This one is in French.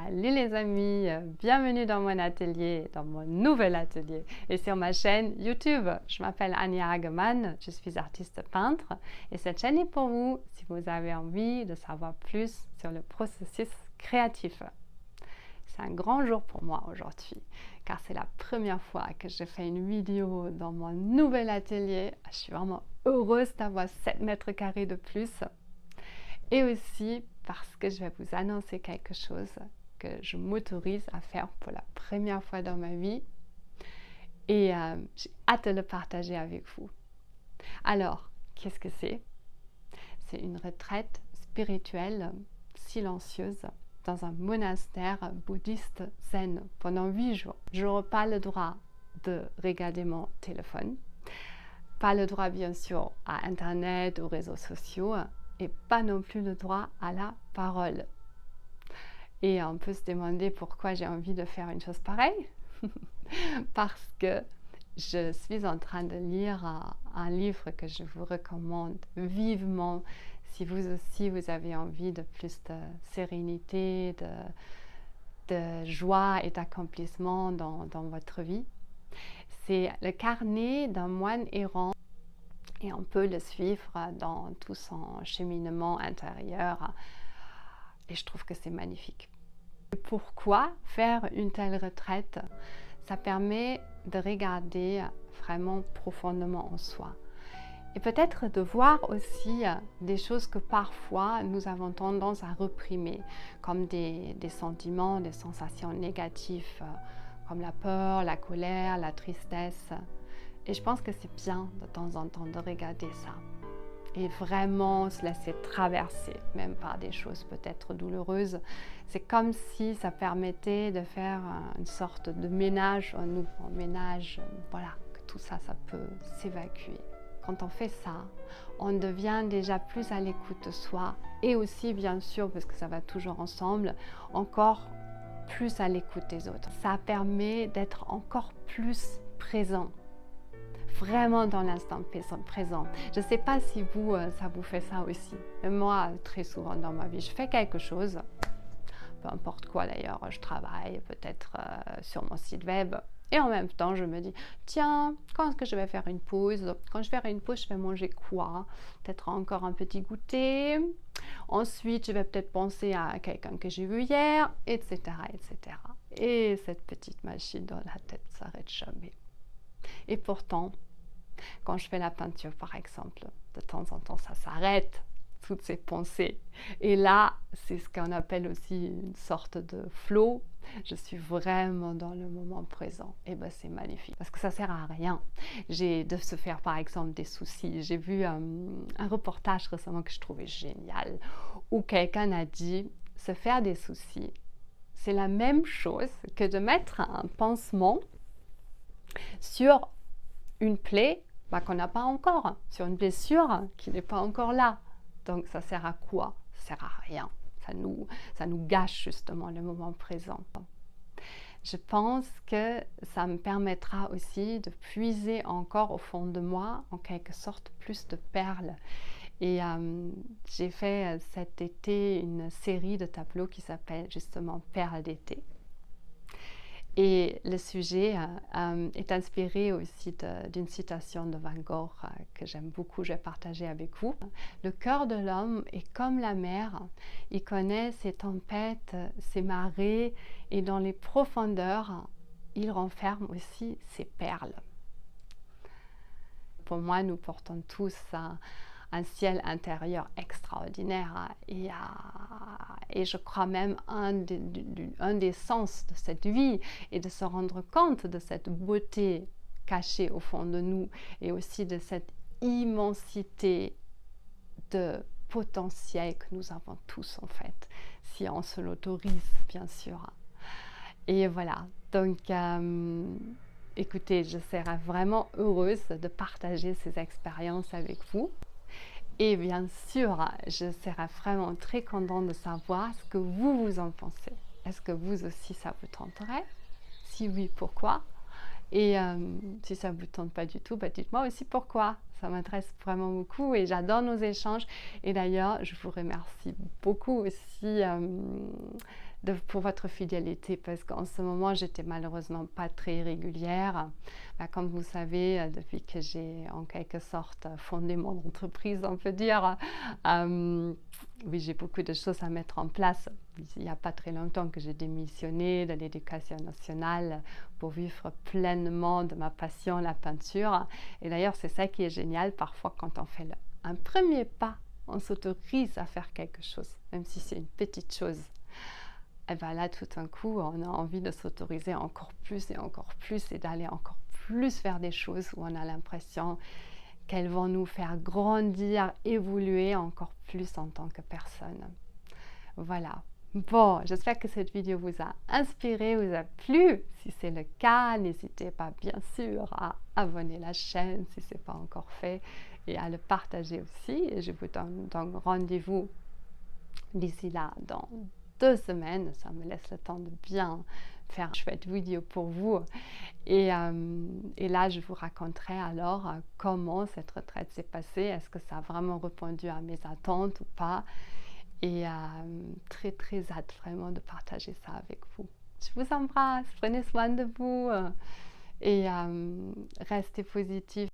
Salut les amis, bienvenue dans mon atelier, dans mon nouvel atelier et sur ma chaîne YouTube. Je m'appelle Anja Hagemann, je suis artiste peintre et cette chaîne est pour vous si vous avez envie de savoir plus sur le processus créatif. C'est un grand jour pour moi aujourd'hui car c'est la première fois que je fais une vidéo dans mon nouvel atelier. Je suis vraiment heureuse d'avoir 7 mètres carrés de plus. Et aussi parce que je vais vous annoncer quelque chose que je m'autorise à faire pour la première fois dans ma vie. Et j'ai hâte de le partager avec vous. Alors, qu'est-ce que c'est? C'est une retraite spirituelle, silencieuse, dans un monastère bouddhiste zen pendant 8 jours. Je n'aurai pas le droit de regarder mon téléphone, pas le droit bien sûr à Internet, aux réseaux sociaux, et pas non plus le droit à la parole. Et on peut se demander pourquoi j'ai envie de faire une chose pareille. Parce que je suis en train de lire un livre que je vous recommande vivement si vous aussi vous avez envie de plus de sérénité, de joie et d'accomplissement dans votre vie. C'est le carnet d'un moine errant. Et on peut le suivre dans tout son cheminement intérieur. Et je trouve que c'est magnifique. Pourquoi faire une telle retraite? Ça permet de regarder vraiment profondément en soi. Et peut-être de voir aussi des choses que parfois nous avons tendance à réprimer, comme des sentiments, des sensations négatives, comme la peur, la colère, la tristesse. Et je pense que c'est bien de temps en temps de regarder ça et vraiment se laisser traverser, même par des choses peut-être douloureuses. C'est comme si ça permettait de faire une sorte de ménage en nous, un ménage, voilà, que tout ça, ça peut s'évacuer. Quand on fait ça, on devient déjà plus à l'écoute de soi et aussi, bien sûr, parce que ça va toujours ensemble, encore plus à l'écoute des autres. Ça permet d'être encore plus présent. Vraiment dans l'instant présent. Je ne sais pas si vous, ça vous fait ça aussi. Mais moi, très souvent dans ma vie, je fais quelque chose, peu importe quoi d'ailleurs, je travaille peut-être sur mon site web. Et en même temps, je me dis, tiens, quand est-ce que je vais faire une pause? Quand je ferai une pause, je vais manger quoi? Peut-être encore un petit goûter. Ensuite, je vais peut-être penser à quelqu'un que j'ai vu hier, etc., etc. Et cette petite machine dans la tête ne s'arrête jamais. Et pourtant, quand je fais la peinture, par exemple, de temps en temps, ça s'arrête, toutes ces pensées. Et là, c'est ce qu'on appelle aussi une sorte de flow. Je suis vraiment dans le moment présent. Et bien, c'est magnifique. Parce que ça ne sert à rien de se faire, par exemple, des soucis. J'ai vu un reportage récemment que je trouvais génial, où quelqu'un a dit, se faire des soucis, c'est la même chose que de mettre un pansement sur une plaie qu'on n'a pas encore, sur une blessure qui n'est pas encore là. Donc ça sert à quoi? Ça sert à rien. Ça nous gâche justement le moment présent. Je pense que ça me permettra aussi de puiser encore au fond de moi, en quelque sorte, plus de perles. Et j'ai fait cet été une série de tableaux qui s'appelle justement Perles d'été. Et le sujet est inspiré aussi d'une citation de Van Gogh que j'aime beaucoup, je vais partager avec vous. Le cœur de l'homme est comme la mer, il connaît ses tempêtes, ses marées, et dans les profondeurs, il renferme aussi ses perles. Pour moi, nous portons tous un ciel intérieur extraordinaire et je crois même un des sens de cette vie est de se rendre compte de cette beauté cachée au fond de nous et aussi de cette immensité de potentiel que nous avons tous en fait, si on se l'autorise bien sûr. Et voilà, donc écoutez, je serai vraiment heureuse de partager ces expériences avec vous. Et bien sûr, je serai vraiment très contente de savoir ce que vous en pensez. Est-ce que vous aussi, ça vous tenterait? Si oui, pourquoi? Et si ça ne vous tente pas du tout, dites-moi aussi pourquoi. Ça m'intéresse vraiment beaucoup et j'adore nos échanges. Et d'ailleurs, je vous remercie beaucoup aussi pour votre fidélité parce qu'en ce moment, j'étais malheureusement pas très régulière. Comme vous savez, depuis que j'ai en quelque sorte fondé mon entreprise, on peut dire, oui, j'ai beaucoup de choses à mettre en place. Il n'y a pas très longtemps que j'ai démissionné de l'éducation nationale pour vivre pleinement de ma passion, la peinture. Et d'ailleurs, c'est ça qui est génial. Parfois, quand on fait un premier pas, on s'autorise à faire quelque chose, même si c'est une petite chose. Et bien là, tout d'un coup, on a envie de s'autoriser encore plus et d'aller encore plus vers des choses où on a l'impression qu'elles vont nous faire grandir, évoluer encore plus en tant que personne. Voilà. Bon, j'espère que cette vidéo vous a inspiré, vous a plu. Si c'est le cas, n'hésitez pas bien sûr à abonner la chaîne si ce n'est pas encore fait et à le partager aussi. Et je vous donne donc rendez-vous d'ici là dans 2 semaines. Ça me laisse le temps de bien faire une chouette vidéo pour vous. Et là, je vous raconterai alors comment cette retraite s'est passée. Est-ce que ça a vraiment répondu à mes attentes ou pas? Et très très hâte vraiment de partager ça avec vous. Je vous embrasse, prenez soin de vous et restez positifs.